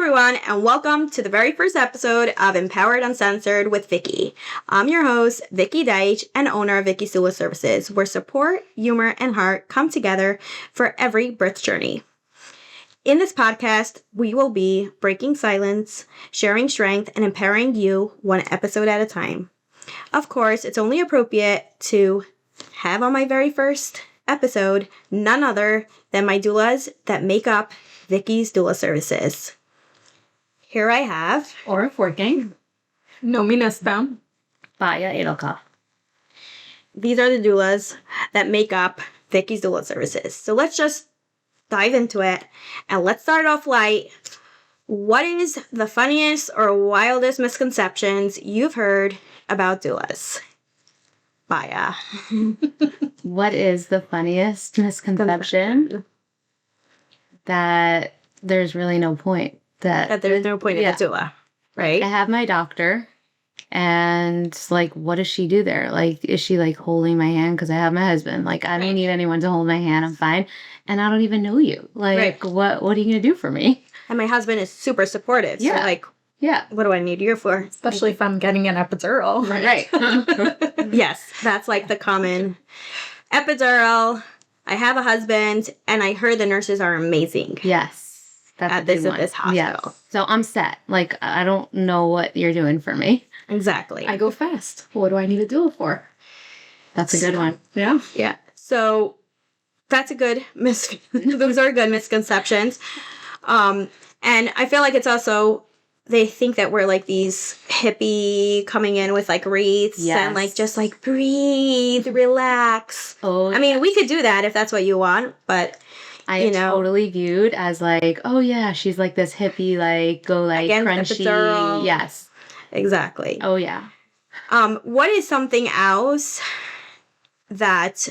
everyone, and welcome to the very first episode of Empowered Uncensored with Vicky. I'm your host, Vicky Deitch, and owner of Vickys Doula Services, where support, humor, and heart come together for every birth journey. In this podcast, we will be breaking silence, sharing strength, and empowering you one episode at a time. Of course, it's only appropriate to have on my very first episode none other than my doulas that make up Vickys Doula Services. Here I have Or working. Nominesta. Baya Edelka. These are the doulas that make up Vickys Doula Services. So let's just dive into it, and let's start off light. What is the funniest or wildest misconceptions you've heard about doulas? Baya. What is the funniest misconception? That there's really no point. That there's no point in a doula, right? I have my doctor, and like, what does she do there? Like, is she like holding my hand because I have my husband? Like, I don't need anyone to hold my hand. I'm fine, and I don't even know you. Like, what are you gonna do for me? And my husband is super supportive. Yeah. So like, Yeah. what do I need you for? Especially if I'm getting an epidural. Right. Yes, that's like the common epidural. I have a husband, and I heard the nurses are amazing. Yes. That's At this hospital. Yeah. So I'm set. Like, I don't know what you're doing for me. Exactly. I go fast. What do I need a doula for? That's a good one. Yeah. Yeah. So that's a good those are good misconceptions. And I feel like it's also, they think that we're like these hippie coming in with like wreaths and like just like breathe, relax. Oh, I mean, we could do that if that's what you want, but I totally viewed as like, oh yeah, she's like this hippie, like go like again, crunchy. epidural. Yes. Exactly. Oh yeah. What is something else that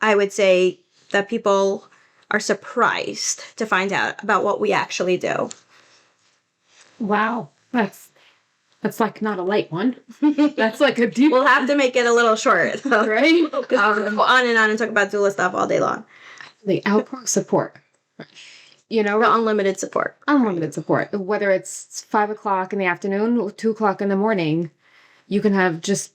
I would say that people are surprised to find out about what we actually do? Wow. That's like not a light one. That's like a deep We'll have to make it a little short, though. right? We'll go on and talk about doula stuff all day long. The outpouring support. You know, The unlimited support. unlimited support. Whether it's 5 o'clock in the afternoon or 2 o'clock in the morning, you can have just,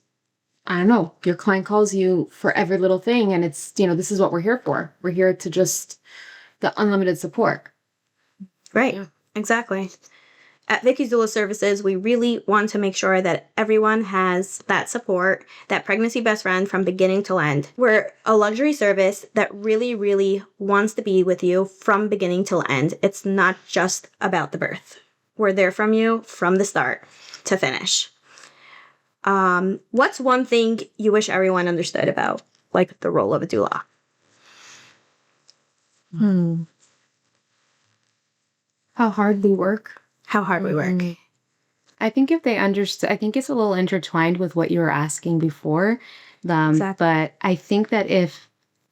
I don't know, your client calls you for every little thing, and it's, this is what we're here for. We're here to just the unlimited support. Right. Yeah. Exactly. At Vickys Doula Services, we really want to make sure that everyone has that support, that pregnancy best friend from beginning to end. We're a luxury service that really, really wants to be with you from beginning till end. It's not just about the birth. We're there from you from the start to finish. What's one thing you wish everyone understood about, like, the role of a doula? How hard we work. How hard we work. I think if they understood, I think it's a little intertwined with what you were asking before. Exactly. But I think that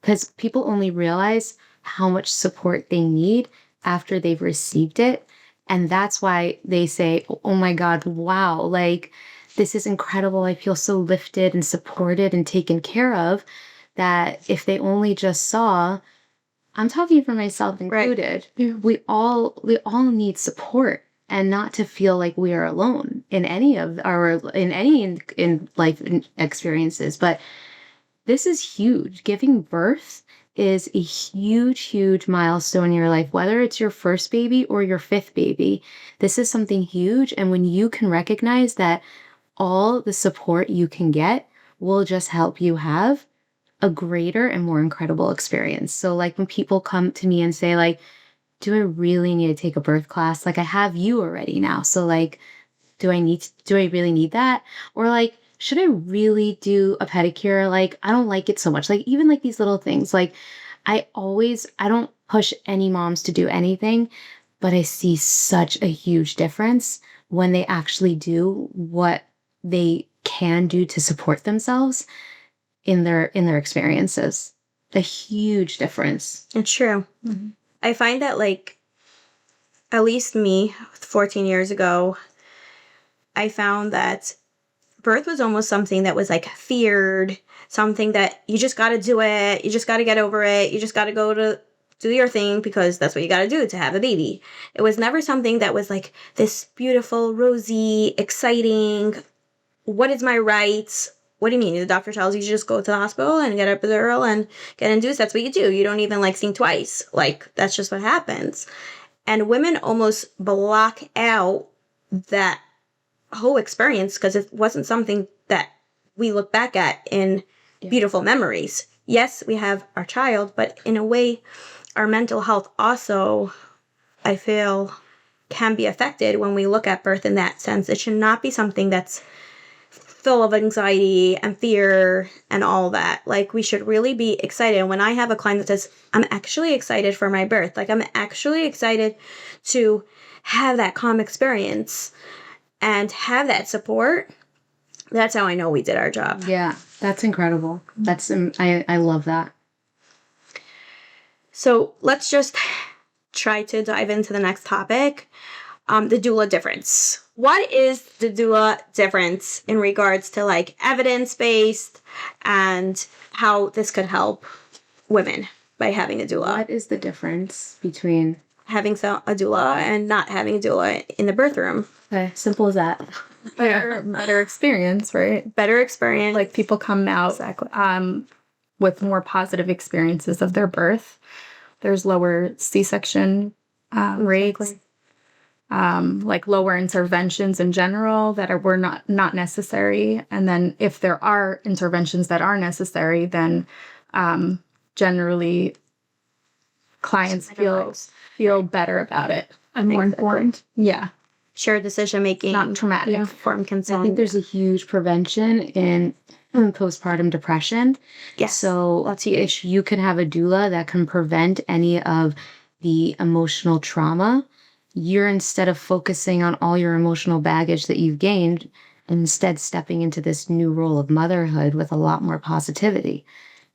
because people only realize how much support they need after they've received it. And that's why they say, oh my God, wow, like this is incredible. I feel so lifted and supported and taken care of, that if they only just saw, I'm talking for myself included, Yeah. we all need support. And not to feel like we are alone in any in life experiences. But this is huge. Giving birth is a huge, huge milestone in your life, whether it's your first baby or your fifth baby. This is something huge. And when you can recognize that all the support you can get will just help you have a greater and more incredible experience. So like when people come to me and say like, do I really need to take a birth class? Like I have you already now. So like, do I really need that? Or like, should I really do a pedicure? Like, I don't like it so much. Like even like these little things, like I don't push any moms to do anything, but I see such a huge difference when they actually do what they can do to support themselves in their experiences. A huge difference. It's true. Mm-hmm. I find that, like, at least me, 14 years ago, I found that birth was almost something that was, like, feared, something that you just got to do it, you just got to get over it, you just got to go to do your thing because that's what you got to do to have a baby. It was never something that was like this beautiful, rosy, exciting, what is my rights? What do you mean? The doctor tells you to just go to the hospital and get an epidural and get induced. That's what you do. You don't even like think twice. Like, that's just what happens. And women almost block out that whole experience because it wasn't something that we look back at in beautiful memories. Yes, we have our child, but in a way, our mental health also, I feel, can be affected when we look at birth in that sense. It should not be something that's full of anxiety and fear and all that. Like, we should really be excited. And when I have a client that says, I'm actually excited for my birth, like, I'm actually excited to have that calm experience and have that support, that's how I know we did our job. Yeah, that's incredible. That's I love that. So let's just try to dive into the next topic, the doula difference. What is the doula difference in regards to like evidence-based and how this could help women by having a doula? What is the difference between Having a doula and not having a doula in the birth room? okay, simple as that. Better experience, right? Better experience. Like people come out with more positive experiences of their birth. There's lower C-section rates, like lower interventions in general that were not necessary. And then if there are interventions that are necessary, then generally clients feel better about it and more informed. Yeah. Shared decision making, Not traumatic. informed consent. I think there's a huge prevention in postpartum depression. Yes, So that's huge. if you can have a doula that can prevent any of the emotional trauma, you're instead of focusing on all your emotional baggage that you've gained, instead stepping into this new role of motherhood with a lot more positivity.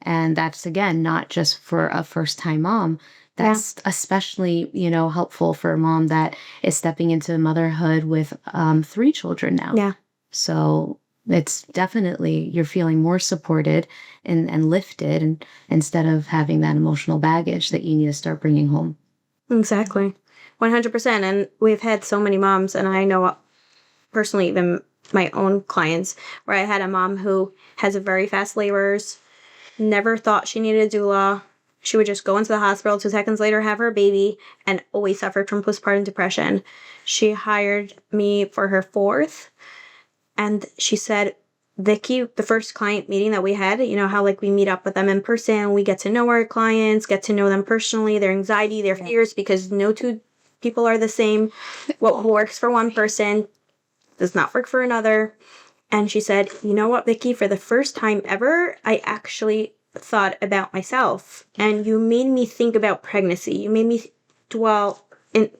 And that's, again, not just for a first-time mom. That's especially, helpful for a mom that is stepping into motherhood with 3 children now. Yeah. So it's definitely, you're feeling more supported and lifted, and instead of having that emotional baggage that you need to start bringing home. Exactly. 100%. And we've had so many moms, and I know personally, even my own clients, where I had a mom who has a very fast labors, never thought she needed a doula. She would just go into the hospital 2 seconds later, have her baby, and always suffered from postpartum depression. She hired me for her 4th, and she said, Vicky, the first client meeting that we had, how like we meet up with them in person, we get to know our clients, get to know them personally, their anxiety, their fears, because no 2 people are the same. What works for one person does not work for another. And she said, you know what, Vicky, for the first time ever, I actually thought about myself, and you made me think about pregnancy. You made me made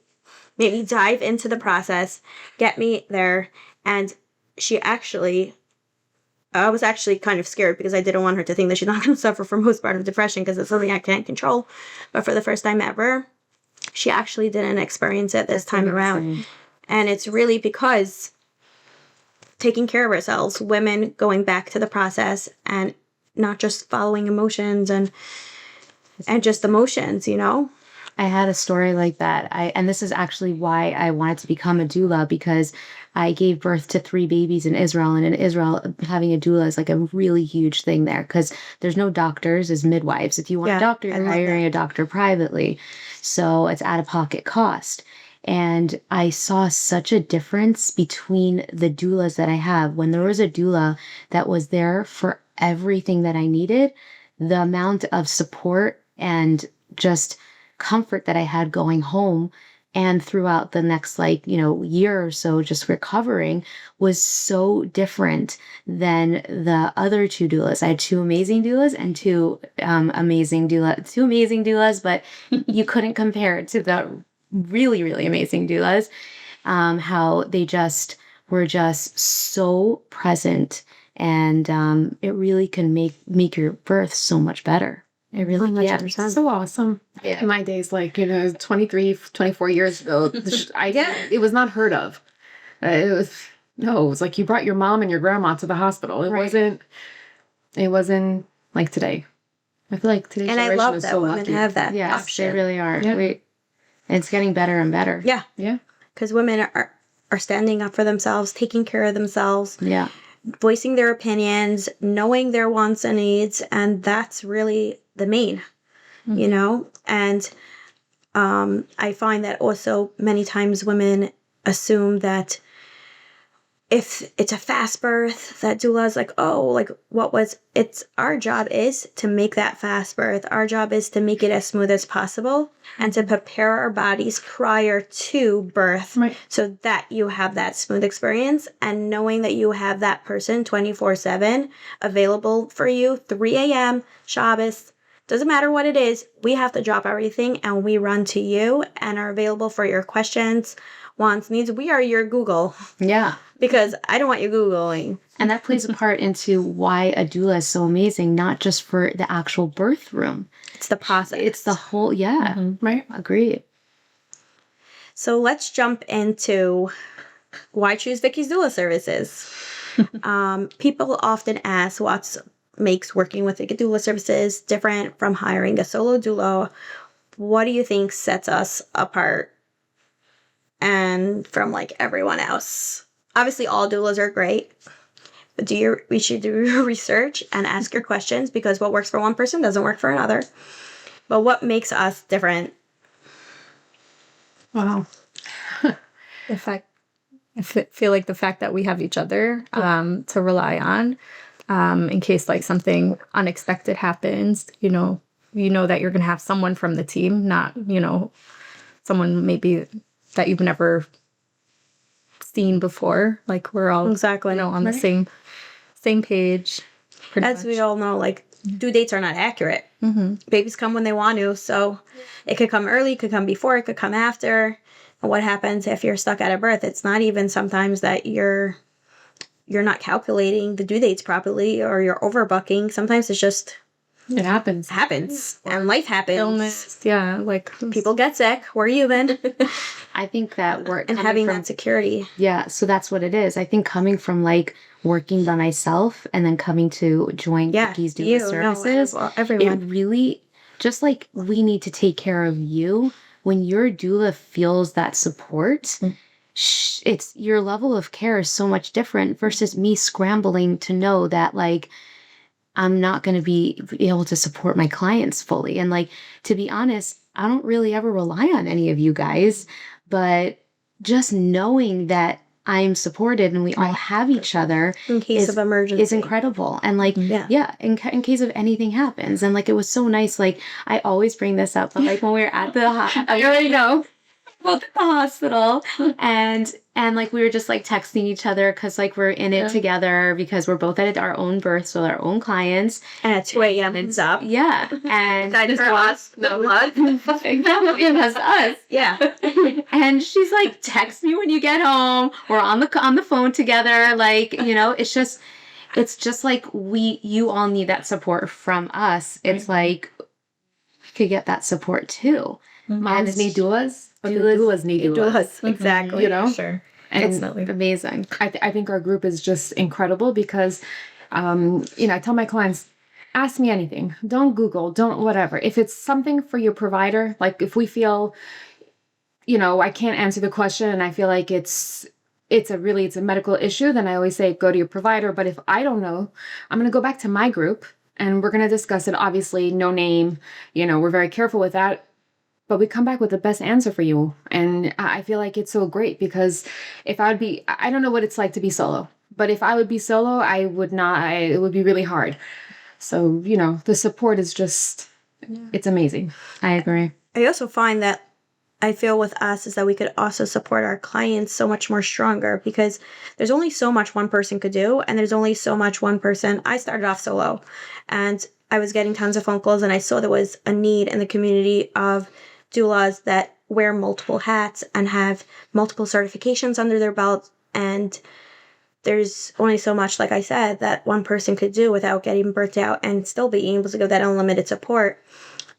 me dive into the process, get me there. And I was actually kind of scared because I didn't want her to think that she's not going to suffer from postpartum depression because it's something I can't control. But for the first time ever, she actually didn't experience it this time around. And it's really because taking care of ourselves, women going back to the process and not just following emotions and just emotions, I had a story like that. And this is actually why I wanted to become a doula, because I gave birth to 3 babies in Israel. And in Israel, having a doula is like a really huge thing there because there's no doctors as midwives. If you want a doctor, you're hiring a doctor privately. So it's out-of-pocket cost. And I saw such a difference between the doulas that I have. When there was a doula that was there for everything that I needed, the amount of support and just comfort that I had going home and throughout the next year or so just recovering was so different than the other 2 doulas. I had 2 amazing doulas and 2 amazing doulas, but you couldn't compare it to the really, really amazing doulas. How they just were just so present, and it really can make your birth so much better. It really 100%. So awesome. Yeah. In my days, 23, 24 years ago, it was not heard of. It was like you brought your mom and your grandma to the hospital. It wasn't like today. I feel like today's And I generation love is that so women lucky. have that Yes, option. they really are. Yeah. And it's getting better and better. Yeah, Yeah. because women are standing up for themselves, taking care of themselves, Yeah. voicing their opinions, knowing their wants and needs, and that's really the main, you know? And I find that also many times women assume that if it's a fast birth, that doula is like, oh, like it's our job is to make that fast birth. Our job is to make it as smooth as possible and to prepare our bodies prior to birth Right. so that you have that smooth experience, and knowing that you have that person 24/7 available for you, 3 a.m., Shabbos, doesn't matter what it is, we have to drop everything and we run to you and are available for your questions, wants, needs. We are your Google. Yeah. Because I don't want you Googling. And that plays a part into why a doula is so amazing, not just for the actual birth room. It's the process. It's the whole, yeah. Right. Agreed. So let's jump into why choose Vicky's Doula services. People often ask what makes working with Vicky Doula services different from hiring a solo doula. What do you think sets us apart and from like everyone else? Obviously, all doulas are great, but we should do your research and ask your questions, because what works for one person doesn't work for another. But what makes us different? Wow. The fact, feel like the fact that we have each other to rely on in case like something unexpected happens. You know that you're gonna have someone from the team, not someone maybe that you've never seen before. Like we're all Exactly. on the same page. As we all know, like due dates are not accurate. Babies come when they want to, so it could come early, it could come before, it could come after. And what happens if you're stuck at a birth? It's not even sometimes that you're not calculating the due dates properly or you're overbooking. Sometimes it's just It happens. and life happens. Illness, yeah, like People get sick. We're human. I think that we're And having that security. Yeah, so that's what it is. I think coming from like working by myself and then coming to join Yeah, Vickys Doula services, everyone. it really, just like we need to take care of you, when your doula feels that support, it's your level of care is so much different versus me scrambling to know that like I'm not going to be able to support my clients fully. And like, to be honest, I don't really ever rely on any of you guys, but just knowing that I'm supported and we all have each other In case of emergency. is incredible. And like, in case of anything happens. And like, it was so nice. Like, I always bring this up, but like when we were at the, I already know, both at the hospital, and like we were just like texting each other because like we're in it together because we're both at our own births with our own clients. And at 2 a.m. it's up. Yeah. And That's for us, the blood. Exactly, that's us. Yeah. And she's like, text me when you get home. We're on the phone together. Like, it's just like you all need that support from us. It's like we could get that support too. Moms need doulas. Doulas need doulas. Exactly. Sure. And Definitely. Amazing. I think our group is just incredible because, I tell my clients, ask me anything. Don't Google, don't whatever. If it's something for your provider, like if we feel, I can't answer the question and I feel like it's a medical issue, then I always say, go to your provider. But if I don't know, I'm going to go back to my group and we're going to discuss it. Obviously, no name, we're very careful with that. But we come back with the best answer for you. And I feel like it's so great because I don't know what it's like to be solo. But if I would be solo, it would be really hard. So, the support is just, it's amazing. I agree. I also find that I feel with us is that we could also support our clients so much more stronger, because there's only so much one person could do. And there's only so much one person. I started off solo and I was getting tons of phone calls, and I saw there was a need in the community of doulas that wear multiple hats and have multiple certifications under their belt. And there's only so much, like I said, that one person could do without getting burnt out and still being able to give that unlimited support.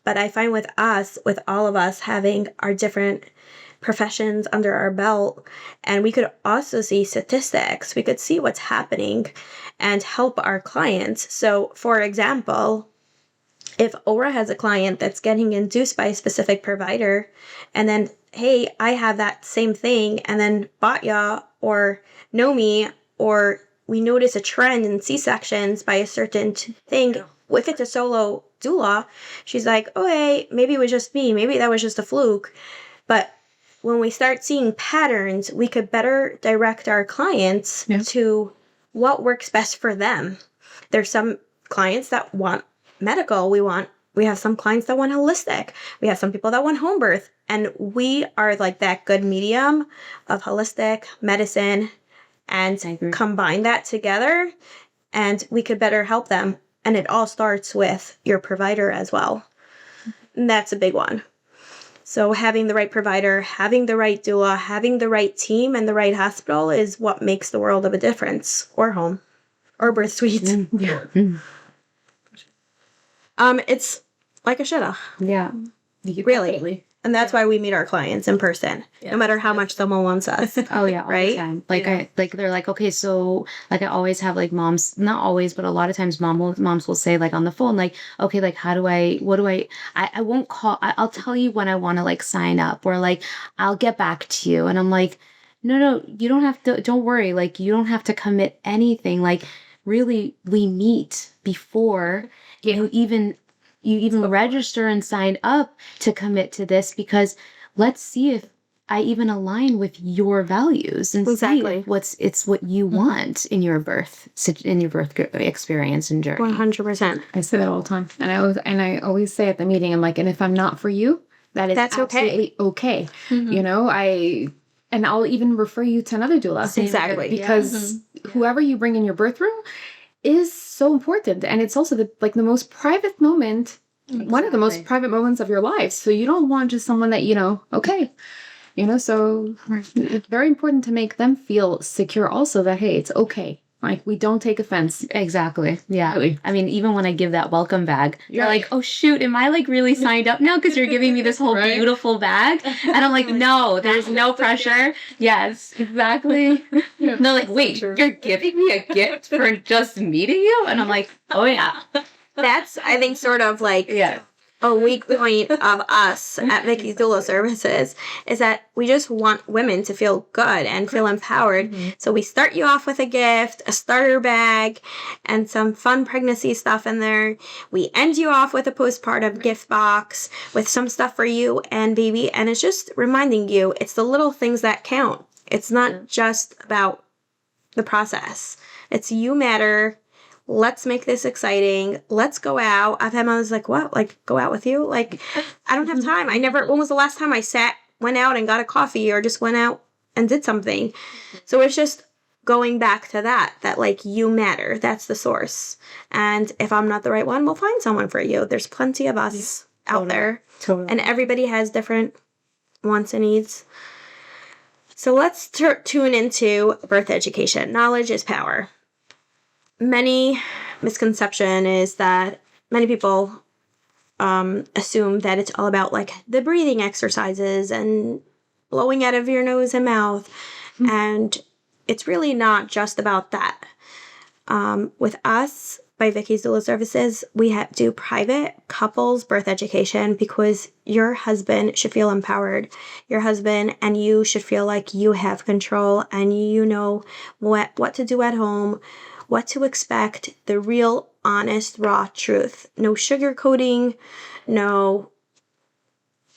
But I find with all of us having our different professions under our belt, and we could also see statistics, we could see what's happening and help our clients. So, for example, if Aura has a client that's getting induced by a specific provider, and then, hey, I have that same thing, and then Batya or Nomi, or we notice a trend in C-sections by a certain thing, if it's a solo doula, she's like, oh, hey, maybe it was just me. Maybe that was just a fluke. But when we start seeing patterns, we could better direct our clients to what works best for them. There's some clients that want medical. We have some clients that want holistic. We have some people that want home birth. And we are like that good medium of holistic medicine, and combine that together, and we could better help them. And it all starts with your provider as well. And that's a big one. So having the right provider, having the right doula, having the right team and the right hospital is what makes the world of a difference. Or home. Or birth suite. Yeah. It's like a shoulda. Yeah. Really. Definitely. And that's why we meet our clients in person, no matter how much someone wants us. Oh yeah, all Right? the time. Like they're like, okay, so like I always have like moms, not always, but a lot of times moms will say like on the phone, like, okay, like I won't call, I'll tell you when I want to like sign up, or like I'll get back to you. And I'm like, no, you don't have to, don't worry, like you don't have to commit anything. Like really, we meet before you even register and sign up to commit to this, because let's see if I even align with your values and see if what you want in your birth experience and journey. 100%. I say that all the time. And I always say at the meeting, I'm like, and if I'm not for you, that's absolutely okay. You know, and I'll even refer you to another doula. Exactly. Because whoever you bring in your birth room is so important. And it's also the most private moment, one of the most private moments of your life. So you don't want just someone that, so it's very important to make them feel secure also that, hey, it's okay. Like, we don't take offense. Exactly. Yeah. Really. I mean, even when I give that welcome bag, you're like, oh, shoot, am I like really signed up now? Because you're giving me this whole beautiful bag. And I'm like, no, there's no pressure. Yes, exactly. And they're like, wait, you're giving me a gift for just meeting you? And I'm like, oh, yeah. That's, I think, sort of like a weak point of us at Vickys Doula Services is that we just want women to feel good and feel empowered. So we start you off with a gift, a starter bag, and some fun pregnancy stuff in there. We end you off with a postpartum gift box with some stuff for you and baby. And it's just reminding you, it's the little things that count. It's not just about the process. It's you matter. Let's make this exciting. Let's go out. I've had moms like, what? Like, go out with you? Like, I don't have time. When was the last time I went out and got a coffee or just went out and did something? So it's just going back to that like you matter. That's the source. And if I'm not the right one, we'll find someone for you. There's plenty of us out there. Totally. And everybody has different wants and needs. So let's tune into birth education. Knowledge is power. Many misconception is that many people assume that it's all about like the breathing exercises and blowing out of your nose and mouth. And it's really not just about that. With us, by Vickys Doula Services, we do private couples birth education because your husband should feel empowered. Your husband and you should feel like you have control and you know what to do at home, what to expect, the real, honest, raw truth. No sugarcoating, no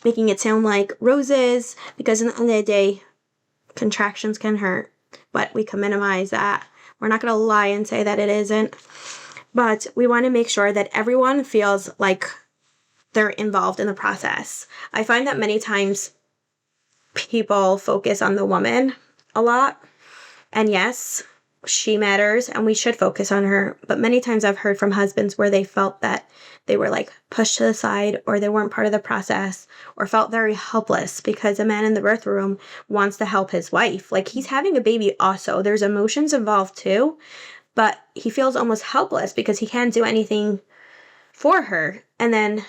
making it sound like roses, because in the end of the day, contractions can hurt, but we can minimize that. We're not going to lie and say that it isn't, but we want to make sure that everyone feels like they're involved in the process. I find that many times people focus on the woman a lot, and yes, she matters and we should focus on her. But many times I've heard from husbands where they felt that they were like pushed to the side or they weren't part of the process or felt very helpless because a man in the birth room wants to help his wife. Like he's having a baby also. There's emotions involved too, but he feels almost helpless because he can't do anything for her. And then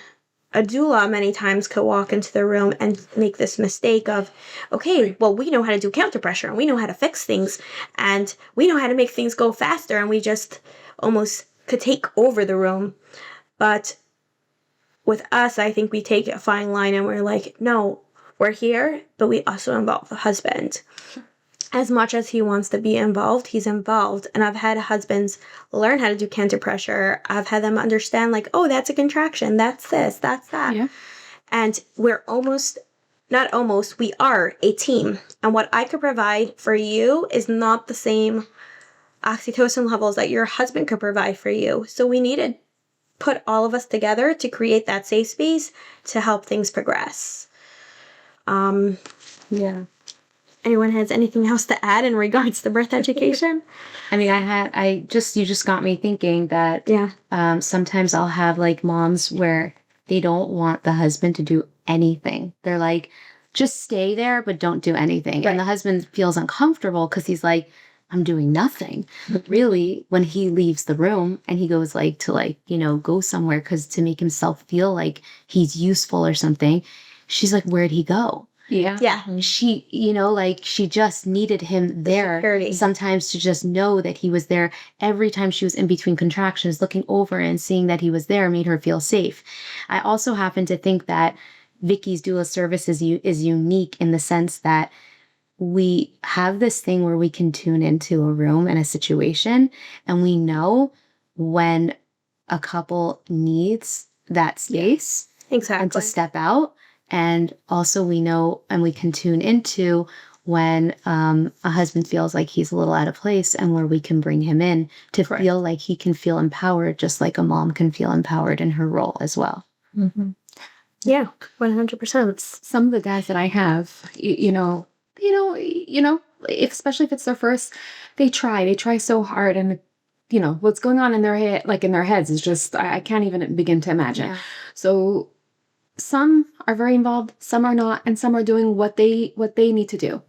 a doula many times could walk into the room and make this mistake of, okay, well, we know how to do counter pressure and we know how to fix things and we know how to make things go faster, and we just almost could take over the room. But with us, I think we take a fine line and we're like, no, we're here, but we also involve the husband. As much as he wants to be involved, he's involved. And I've had husbands learn how to do counter pressure. I've had them understand, like, oh, that's a contraction. That's this, that's that. Yeah. And we're we are a team. And what I could provide for you is not the same oxytocin levels that your husband could provide for you. So we need to put all of us together to create that safe space to help things progress. Yeah. Anyone has anything else to add in regards to birth education? I mean, you just got me thinking that sometimes I'll have like moms where they don't want the husband to do anything. They're like, just stay there, but don't do anything. Right. And the husband feels uncomfortable because he's like, I'm doing nothing. But really, when he leaves the room and he goes like to go somewhere because to make himself feel like he's useful or something, she's like, where'd he go? Yeah. Yeah. She, she just needed him there security. sometimes to just know that he was there. Every time she was in between contractions, looking over and seeing that he was there made her feel safe. I also happen to think that Vicky's Doula service is unique in the sense that we have this thing where we can tune into a room and a situation, and we know when a couple needs that space Exactly. and to step out. And also we know and we can tune into when a husband feels like he's a little out of place and where we can bring him in to Correct. feel like he can feel empowered, just like a mom can feel empowered in her role as well. Mm-hmm. Yeah, 100%. Some of the guys that I have, especially if it's their first, they try so hard, and what's going on in their head, like in their heads, is just I can't even begin to imagine. Yeah. So some are very involved, some are not, and some are doing what they need to do.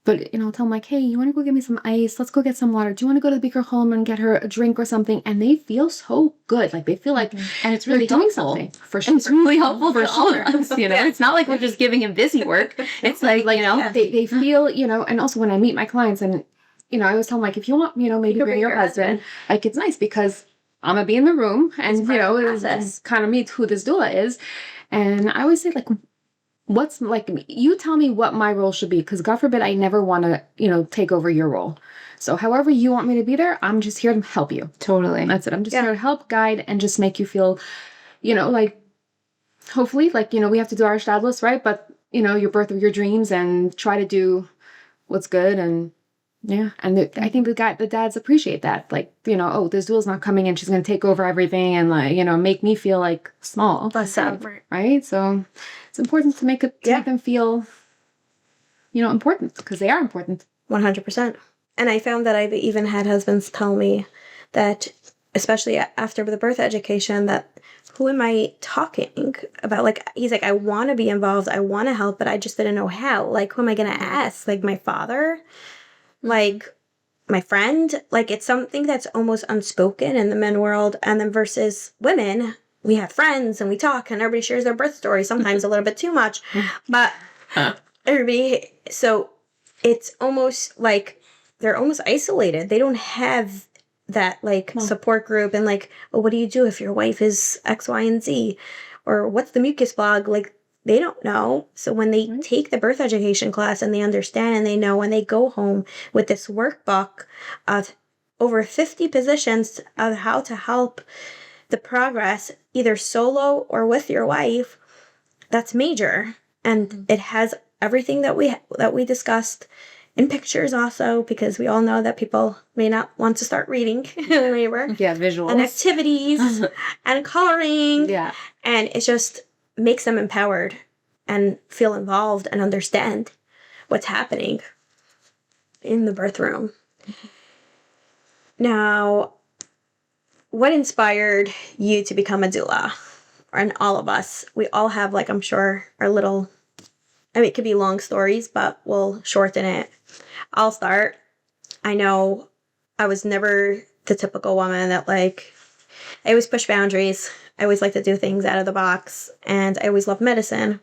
But I'll tell them like, hey, you want to go get me some ice? Let's go get some water. Do you want to go to the Beaker home and get her a drink or something? And they feel so good, like they feel like, And it's really they're doing helpful. something for sure. And it's really helpful for all sure. of us, It's not like we're just giving him busy work. It's like, They feel, and also when I meet my clients, and I always tell them like, if you want, maybe could bring your husband. Like, it's nice because I'm gonna be in the room, and it's kind of meet who this doula is. And I always say like, what's like, you tell me what my role should be, because God forbid I never want to take over your role. So however you want me to be there, I'm just here to help you. Totally. That's it. I'm just here to help, guide, and just make you feel, like, hopefully, like, we have to do our Doulas, right? But your birth of your dreams, and try to do what's good. And and I think the dads appreciate that. Like, oh, this doula's not coming in, she's going to take over everything and like, make me feel like small. Right? So it's important to make them feel, important, because they are important. 100%. And I found that I've even had husbands tell me that, especially after the birth education, that who am I talking about? Like, he's like, I want to be involved, I want to help, but I just didn't know how. Like, who am I going to ask? Like, my father? Like, my friend? Like, it's something that's almost unspoken in the men world. And then versus women, we have friends and we talk and everybody shares their birth story, sometimes a little bit too much. But everybody, so it's almost like they're almost isolated. They don't have that like support group and like, oh, what do you do if your wife is X, Y, and Z? Or what's the mucus blog? Like, they don't know. So when they take the birth education class and they understand and they know, when they go home with this workbook of over 50 positions of how to help the progress, either solo or with your wife, that's major. And it has everything that we discussed in pictures also, because we all know that people may not want to start reading in labor. Yeah, visuals. And activities and coloring. Yeah. And it just makes them empowered and feel involved and understand what's happening in the birth room. Now, what inspired you to become a doula? And all of us, we all have, like, I'm sure, our little, it could be long stories, but we'll shorten it. I'll start. I know I was never the typical woman that, like, I always push boundaries. I always like to do things out of the box, and I always love medicine.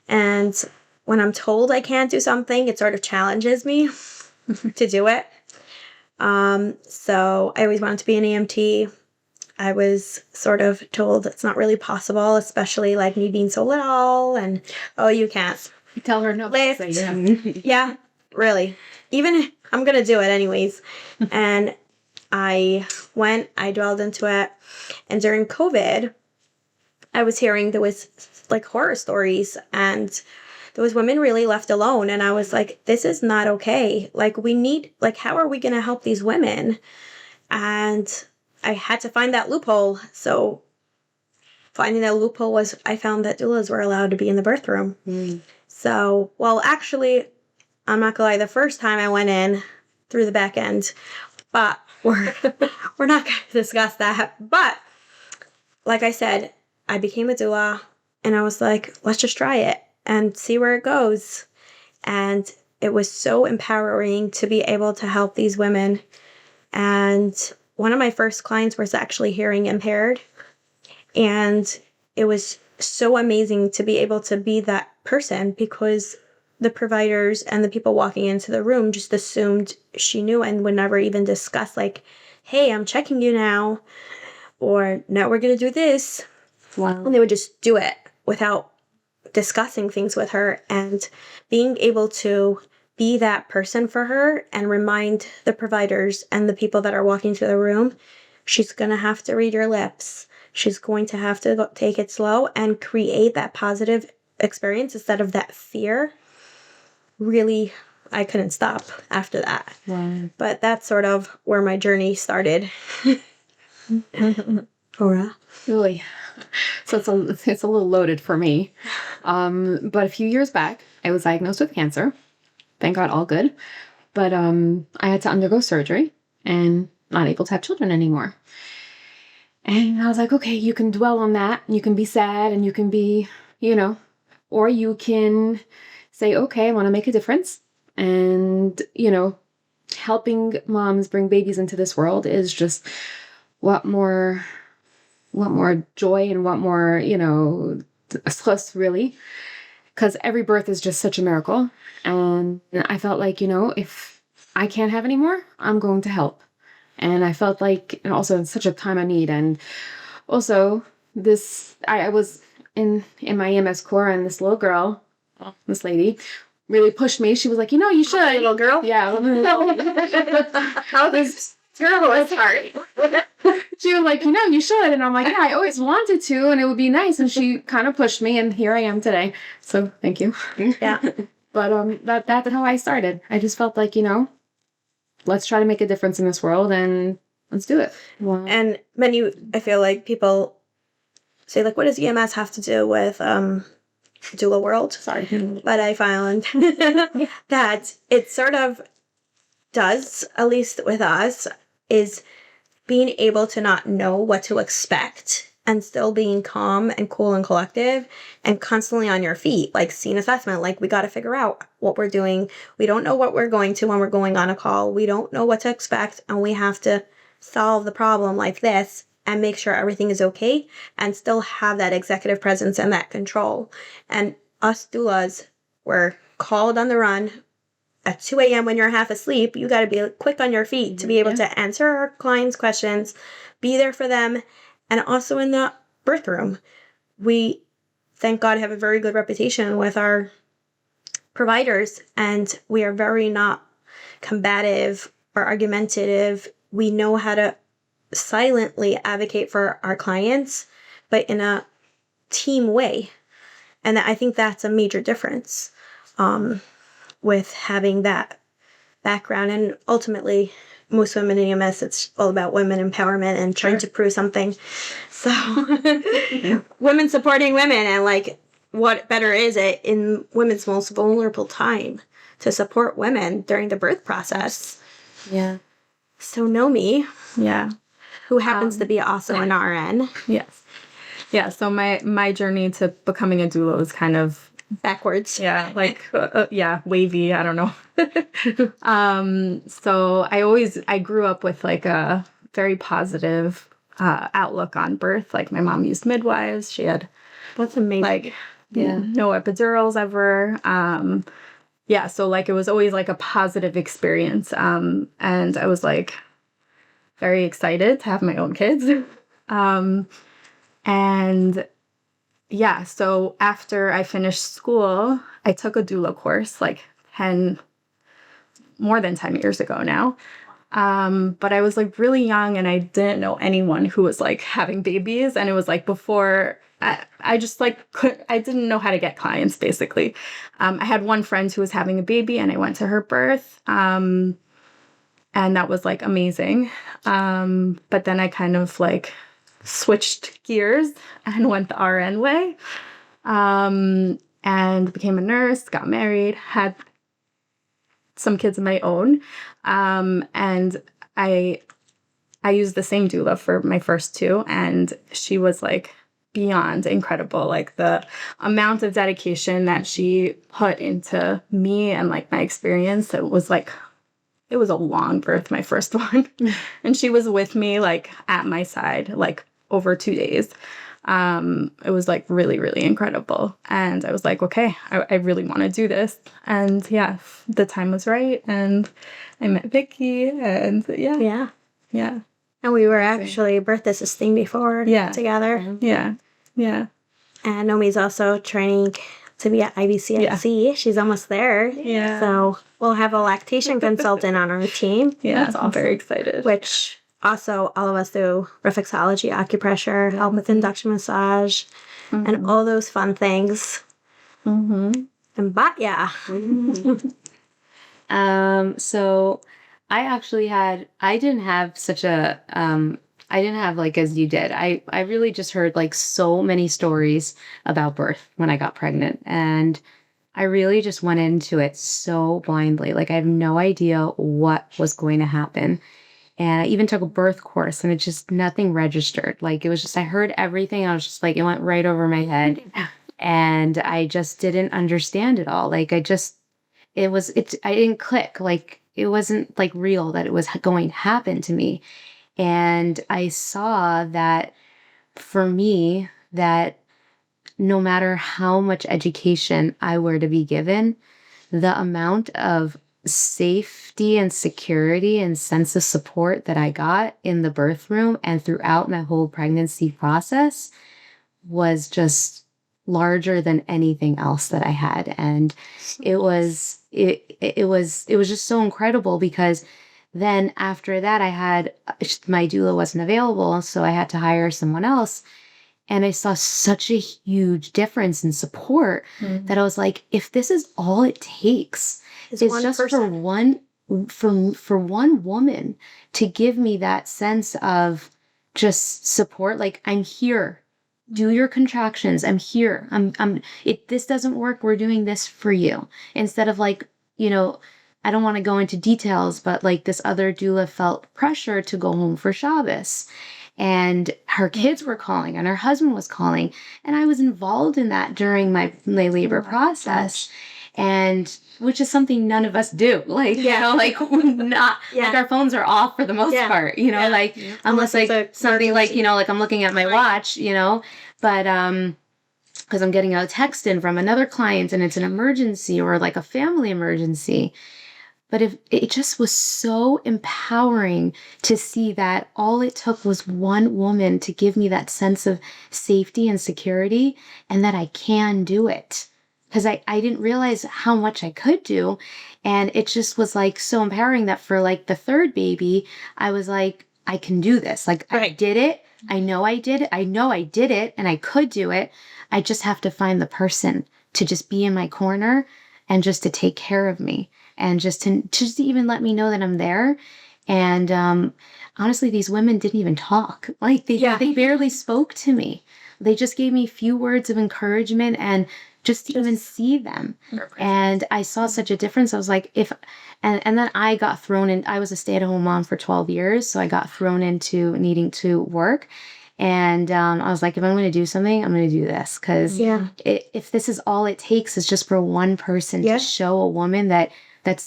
And when I'm told I can't do something, it sort of challenges me to do it. So I always wanted to be an EMT. I was sort of told it's not really possible, especially like me being so little and, oh, you can't Tell her no. lift. Say, yeah. Yeah, really. Even I'm going to do it anyways. And I dwelled into it. And during COVID, I was hearing there was like horror stories and there was women really left alone. And I was like, this is not okay. Like how are we going to help these women? And I had to find that loophole. So finding that loophole was, I found that doulas were allowed to be in the birth room. So, well, actually, I'm not gonna lie, the first time I went in through the back end, but we're not gonna discuss that. But like I said, I became a doula and I was like, let's just try it and see where it goes. And it was so empowering to be able to help these women. And one of my first clients was actually hearing impaired. And it was so amazing to be able to be that person because the providers and the people walking into the room just assumed she knew and would never even discuss like, hey, I'm checking you now, or now we're going to do this. Wow. And they would just do it without discussing things with her, and being able to be that person for her and remind the providers and the people that are walking through the room, she's going to have to read your lips. She's going to have to take it slow and create that positive experience instead of that fear. Really, I couldn't stop after that. Wow. But that's sort of where my journey started. Aura. Really. So it's a little loaded for me. But a few years back, I was diagnosed with cancer. Thank God, all good. But I had to undergo surgery and not able to have children anymore. And I was like, okay, you can dwell on that. You can be sad and you can be, or you can say, okay, I want to make a difference. And, helping moms bring babies into this world is just what more joy and what more, stress, really. Because every birth is just such a miracle. And I felt like, if I can't have any more, I'm going to help. And I felt like, and also in such a time of need. And also I was in my EMS corps, and this little girl, this lady, really pushed me. She was like, you should. Little girl? Yeah. How this girl is hard. She was like, you should. And I'm like, yeah, I always wanted to, and it would be nice. And she kind of pushed me, and here I am today. So thank you. Yeah. But that's how I started. I just felt like, let's try to make a difference in this world and let's do it. Wow. And I feel like people say, like, what does EMS have to do with doula world? Sorry. But I found that it sort of does, at least with us, is being able to not know what to expect and still being calm and cool and collective and constantly on your feet, like scene assessment. Like, we got to figure out what we're doing. We don't know what we're going to when we're going on a call. We don't know what to expect, and we have to solve the problem like this and make sure everything is okay and still have that executive presence and that control. And us doulas were called on the run at 2 a.m. when you're half asleep. You got to be quick on your feet to be able to answer our clients' questions, be there for them. And also in the birth room, we, thank God, have a very good reputation with our providers, and we are very not combative or argumentative. We know how to silently advocate for our clients, but in a team way. And I think that's a major difference with having that background. And ultimately, most women in EMS, it's all about women empowerment and trying to prove something. So women supporting women, and like, what better is it in women's most vulnerable time to support women during the birth process? Yeah. So Nomi, Yeah. who happens to be also an RN. Yes. Yeah. So my journey to becoming a doula was kind of Backwards. yeah, like wavy. I don't know. So I grew up with like a very positive outlook on birth. Like, my mom used midwives. She had That's amazing. like no epidurals ever. So like it was always like a positive experience. And I was like very excited to have my own kids. And yeah, so after I finished school, I took a doula course like more than 10 years ago now. But I was like really young and I didn't know anyone who was like having babies. And it was like before I just like I didn't know how to get clients basically. I had one friend who was having a baby and I went to her birth. And that was like amazing. But then I kind of like switched gears and went the RN way. And became a nurse, got married, had some kids of my own. And I used the same doula for my first two, and she was like beyond incredible. Like the amount of dedication that she put into me and like my experience, it was a long birth, my first one. And she was with me like at my side, like over 2 days. It was like really, really incredible. And I was like, okay, I really want to do this. And yeah, the time was right. And I met Vicky and yeah. And we were actually birth assisting before together. Yeah. And Nomi's also training to be at IBCSC. She's almost there. Yeah. So we'll have a lactation consultant on our team. Yeah. That's awesome. I'm very excited. Which also all of us do reflexology, acupressure, help with induction massage, and all those fun things. And Batya. So I didn't have like as you did. I really just heard like so many stories about birth when I got pregnant, and I really just went into it so blindly. Like I have no idea what was going to happen. And I even took a birth course and it just nothing registered. Like it was just, I heard everything. I was just like, it went right over my head. And I just didn't understand it all. Like I didn't click. Like it wasn't like real that it was going to happen to me. And I saw that for me, that no matter how much education I were to be given, the amount of safety and security and sense of support that I got in the birth room and throughout my whole pregnancy process was just larger than anything else that I had. And it was just so incredible, because then after that my doula wasn't available, so I had to hire someone else. And I saw such a huge difference in support that I was like, if this is all it takes, it's just for one woman to give me that sense of just support. Like, I'm here. Do your contractions. I'm here. This doesn't work. We're doing this for you. Instead of like, I don't want to go into details, but like this other doula felt pressure to go home for Shabbos. And her kids were calling and her husband was calling. And I was involved in that during my labor process. And which is something none of us do. Like, like our phones are off for the most part, unless like something like, like I'm looking at my watch, but, because I'm getting a text in from another client and it's an emergency or like a family emergency. But if it just was so empowering to see that all it took was one woman to give me that sense of safety and security, and that I can do it. Because I didn't realize how much I could do. And it just was like so empowering that for like the third baby, I was like, I can do this. Like I did it. I know I did it. I know I did it and I could do it. I just have to find the person to just be in my corner and just to take care of me. And just to even let me know that I'm there. And honestly, these women didn't even talk. Like they barely spoke to me. They just gave me a few words of encouragement and just to even see them. And I saw such a difference. I was like, and then I got thrown in. I was a stay-at-home mom for 12 years. So I got thrown into needing to work. And I was like, if I'm going to do something, I'm going to do this. Because if this is all it takes is just for one person to show a woman that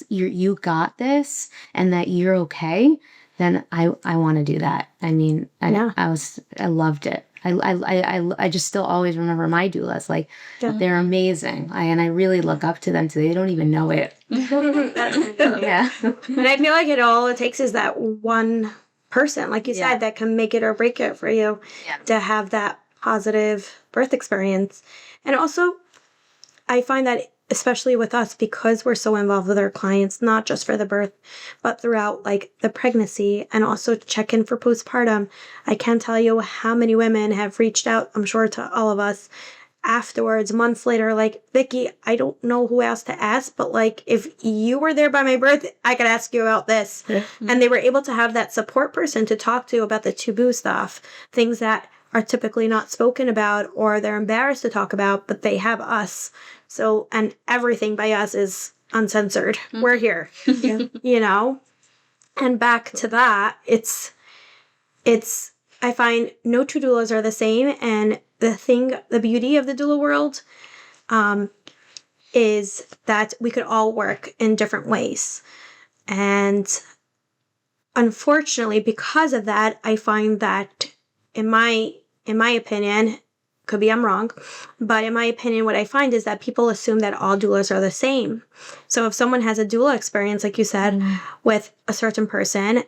you got this and that you're okay, then I want to do that. I mean, I loved it. I just still always remember my doulas. Like they're amazing. And I really look up to them today. They don't even know it. And I feel like all it takes is that one person, like you Yeah. said, that can make it or break it for you to have that positive birth experience. And also, I find that especially with us, because we're so involved with our clients, not just for the birth, but throughout like the pregnancy and also check in for postpartum. I can't tell you how many women have reached out, I'm sure to all of us afterwards, months later, like, Vicky, I don't know who else to ask, but like, if you were there by my birth, I could ask you about this. And they were able to have that support person to talk to about the taboo stuff, things that are typically not spoken about or they're embarrassed to talk about, but they have us. So, and everything by us is uncensored. We're here, you know? And back to that, it's, I find no two doulas are the same. And the beauty of the doula world, is that we could all work in different ways. And unfortunately, because of that, I find that in my opinion, could be I'm wrong, but in my opinion, what I find is that people assume that all doulas are the same. So if someone has a doula experience, like you said, with a certain person,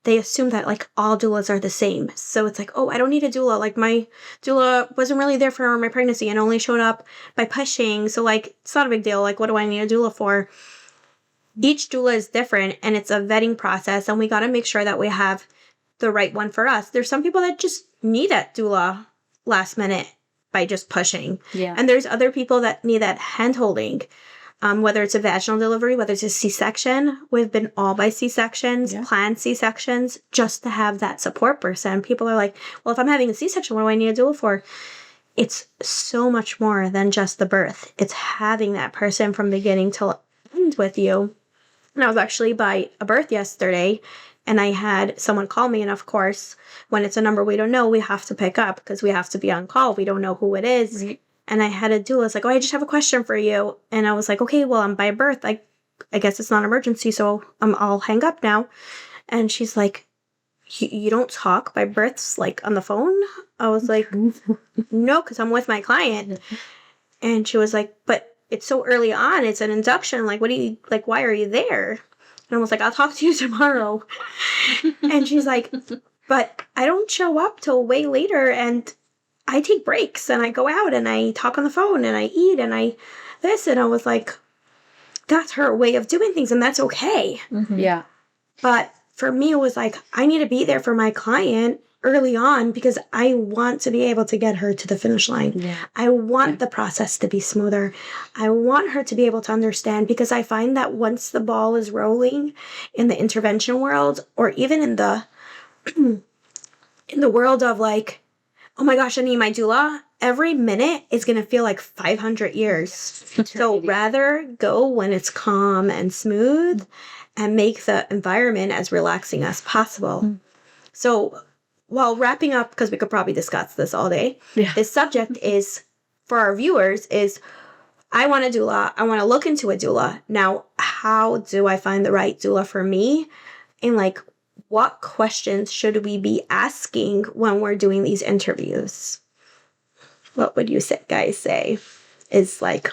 they assume that like all doulas are the same. So it's like, oh, I don't need a doula. Like my doula wasn't really there for my pregnancy and only showed up by pushing. So like, it's not a big deal. Like, what do I need a doula for? Each doula is different and it's a vetting process, and we got to make sure that we have the right one for us. There's some people that just need that doula last minute by just pushing. Yeah. And there's other people that need that hand holding, whether it's a vaginal delivery, whether it's a C-section. We've been all by C-sections, planned C-sections, just to have that support person. People are like, well, if I'm having a C-section, what do I need a doula for? It's so much more than just the birth. It's having that person from beginning till end with you. And I was actually by a birth yesterday, and I had someone call me, and of course, when it's a number we don't know, we have to pick up because we have to be on call. We don't know who it is. And I had a doula. It's like, oh, I just have a question for you. And I was like, okay, well, I'm by birth. I guess it's not an emergency, so I'll hang up now. And she's like, you don't talk by births like on the phone? I was like, no, because I'm with my client. And she was like, but it's so early on. It's an induction. Like, why are you there? And I was like, I'll talk to you tomorrow. And she's like, but I don't show up till way later, and I take breaks and I go out and I talk on the phone and I eat and I this. And I was like, that's her way of doing things, and that's okay. Yeah. But for me, it was like, I need to be there for my client early on because I want to be able to get her to the finish line. Yeah. I want the process to be smoother. I want her to be able to understand, because I find that once the ball is rolling in the intervention world, or even in the in the world of like, oh my gosh, I need my doula, every minute is going to feel like 500 years. So rather go when it's calm and smooth and make the environment as relaxing as possible. So while wrapping up, because we could probably discuss this all day, this subject is, for our viewers, is I want a doula. I want to look into a doula. Now, how do I find the right doula for me? And like, what questions should we be asking when we're doing these interviews? What would you guys say is like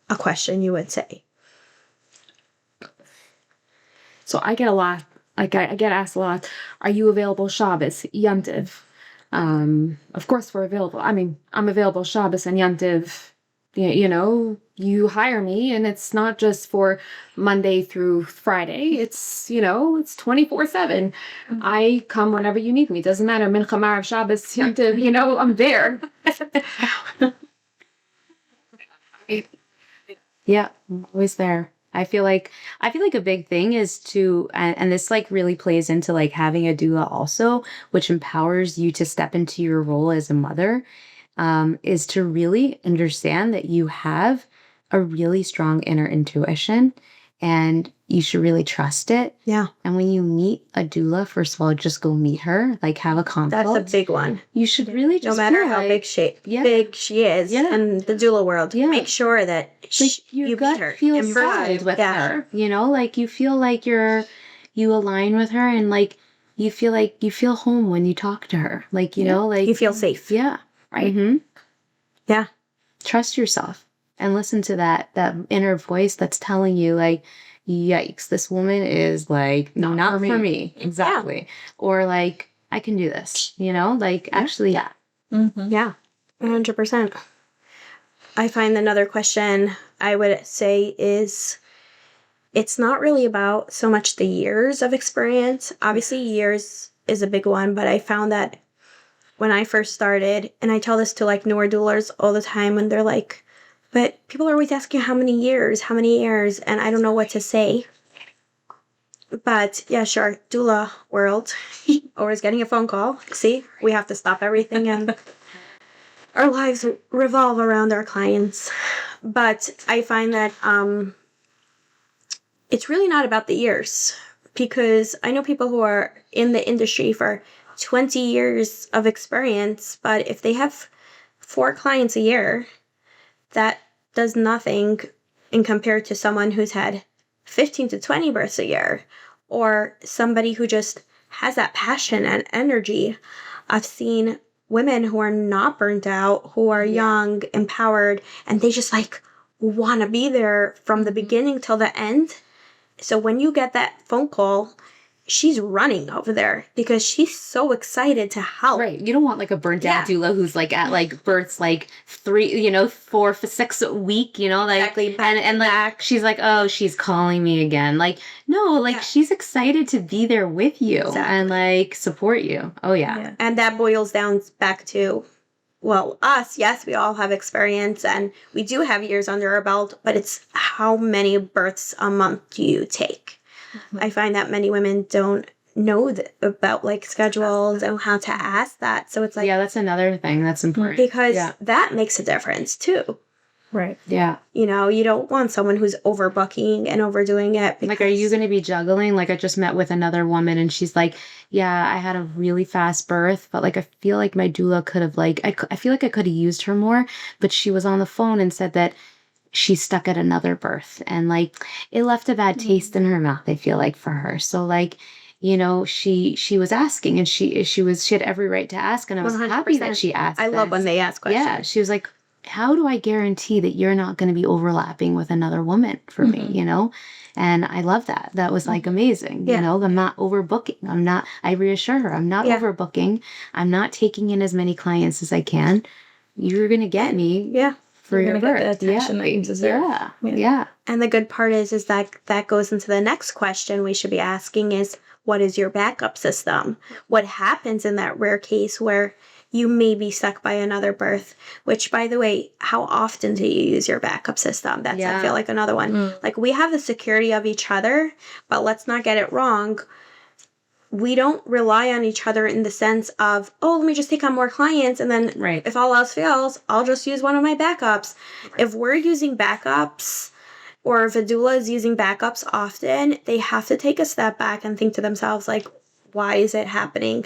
a question you would say? So I get a lot, like I get asked a lot, are you available Shabbos, Yantiv? Of course we're available. I mean, I'm available Shabbos and Yantiv. You know, you hire me and it's not just for Monday through Friday. It's, you know, it's 24/7. I come whenever you need me. Doesn't matter. Mincha, Marav, Shabbos, Yantiv, you know, I'm there. Yeah, I'm always there. I feel like a big thing is to, and this like really plays into like having a doula also, which empowers you to step into your role as a mother, is to really understand that you have a really strong inner intuition and you should really trust it. Yeah. And when you meet a doula, first of all, just go meet her, like have a consult. That's a big one. You should really No just matter feel how like, big she is in the doula world, make sure that like your you gut meet her feels in solid person. with her. You know, like you feel like you align with her, and like you feel home when you talk to her. Like, you know, like you feel safe. Yeah. Right. Yeah. Trust yourself and listen to that inner voice that's telling you, like, yikes, this woman is like not for me. Exactly. Or like, I can do this, like actually, yeah. Mm-hmm. Yeah, 100%. I find another question I would say is, it's not really about so much the years of experience. Obviously, years is a big one, but I found that when I first started, and I tell this to like newer doulas all the time when they're like, but people are always asking how many years, and I don't know what to say. But yeah, sure, doula world, always getting a phone call. See, we have to stop everything and our lives revolve around our clients. But I find that it's really not about the years, because I know people who are in the industry for 20 years of experience, but if they have 4 clients a year, that does nothing in compared to someone who's had 15 to 20 births a year, or somebody who just has that passion and energy. I've seen women who are not burnt out, who are young, empowered, and they just like want to be there from the beginning till the end. So when you get that phone call, she's running over there because she's so excited to help. Right. You don't want like a burnt out doula who's like at like births like 3, 4 for 6 a week, like Exactly. and like she's like, oh, she's calling me again. Like, no, like she's excited to be there with you and like support you. Oh yeah. And that boils down back to, well, us, yes, we all have experience and we do have years under our belt, but it's how many births a month do you take? Mm-hmm. I find that many women don't know about like schedules and how to ask that. So it's like, yeah, that's another thing that's important. Because that makes a difference too. Right. Yeah. You don't want someone who's overbooking and overdoing it. Like, are you going to be juggling? Like, I just met with another woman and she's like, yeah, I had a really fast birth, but like, I feel like my doula could have like, I feel like I could have used her more, but she was on the phone and said that she's stuck at another birth and like, it left a bad taste in her mouth, I feel like, for her. So like, she was asking and she had every right to ask. And I was 100%. Happy that she asked. I love when they ask questions. Yeah. She was like, how do I guarantee that you're not going to be overlapping with another woman for me, And I love that. That was like amazing. I'm not overbooking. I reassure her, I'm not overbooking. I'm not taking in as many clients as I can. You're going to get me for your birth. Get the attention that you deserve. Yeah. And the good part is that goes into the next question we should be asking is, what is your backup system? What happens in that rare case where you may be stuck by another birth, which, by the way, how often do you use your backup system? That's, I feel like, another one. Like, we have the security of each other, but let's not get it wrong. We don't rely on each other in the sense of, oh, let me just take on more clients, and then if all else fails, I'll just use one of my backups. If we're using backups, or if a doula is using backups often, they have to take a step back and think to themselves, like, why is it happening?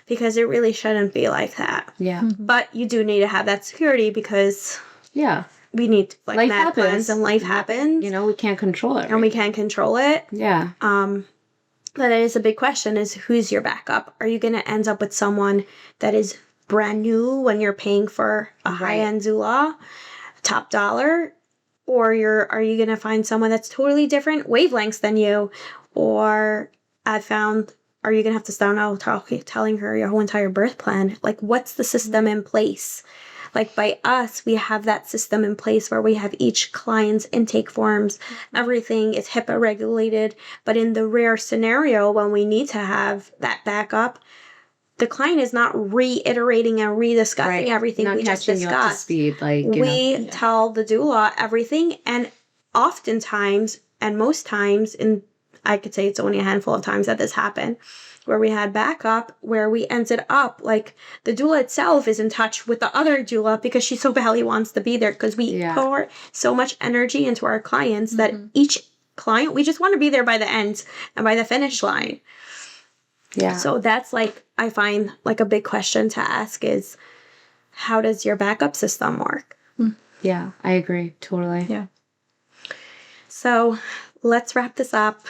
Because it really shouldn't be like that. Yeah. But you do need to have that security because we need like life mad happens. plans and life happens. We can't control it. And we can't control it. Yeah. But it is a big question is, who's your backup? Are you going to end up with someone that is brand new when you're paying for a high-end doula, top dollar? Or are you going to find someone that's totally different wavelengths than you? Or are you going to have to start out telling her your whole entire birth plan? Like, what's the system in place? Like, by us, we have that system in place where we have each client's intake forms. Everything is HIPAA regulated. But in the rare scenario when we need to have that backup, the client is not reiterating and rediscussing everything we just discussed. You up to speed, we tell the doula everything, and oftentimes, and most times, I could say it's only a handful of times that this happened, where we had backup, where we ended up, like, the doula itself is in touch with the other doula because she so badly wants to be there, because we pour so much energy into our clients that each client, we just want to be there by the end and by the finish line. Yeah. So that's, like, I find, like, a big question to ask is, how does your backup system work? Yeah, I agree. Totally. Yeah. So let's wrap this up.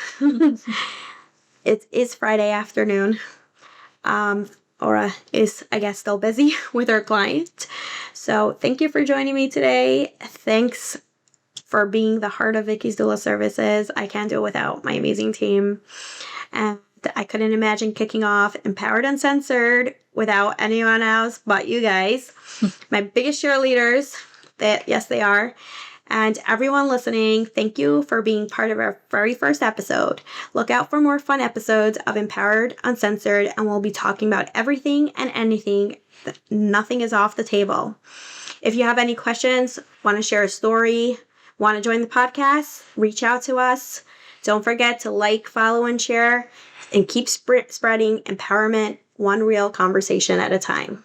It is Friday afternoon. Aura is, I guess, still busy with her client. So thank you for joining me today. Thanks for being the heart of Vicky's Doula Services. I can't do it without my amazing team. And I couldn't imagine kicking off Empowered Uncensored without anyone else but you guys. My biggest cheerleaders. Yes, they are. And everyone listening, thank you for being part of our very first episode. Look out for more fun episodes of Empowered Uncensored, and we'll be talking about everything and anything. Nothing is off the table. If you have any questions, want to share a story, want to join the podcast, reach out to us. Don't forget to like, follow, and share, and keep spreading empowerment one real conversation at a time.